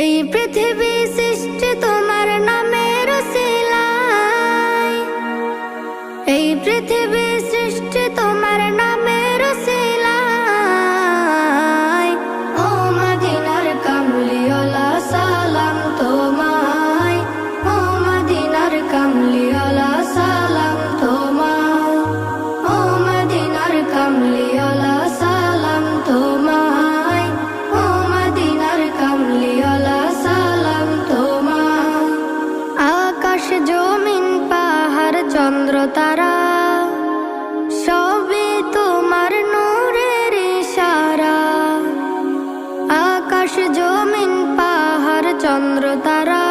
এই পৃথিবী সৃষ্টি তোমার নামের উসিলায়, এই পৃথিবী সৃষ্টি তোমার নামের উসিলায়। ও মদিনার কামলিওয়ালা সালাম তোমায়, ও মদিনার কামলিওয়ালা সালাম তোমায়, ও মদিনার কামলিওয়ালা সালাম তোমায়, ও মদিনার কামলিওয়ালা সালাম তোমায়। আকাশ জমিন পাহাড় চন্দ্র তারা সবই তোমার নূরের ইশারা। আকাশ জমিন পাহাড় চন্দ্র তারা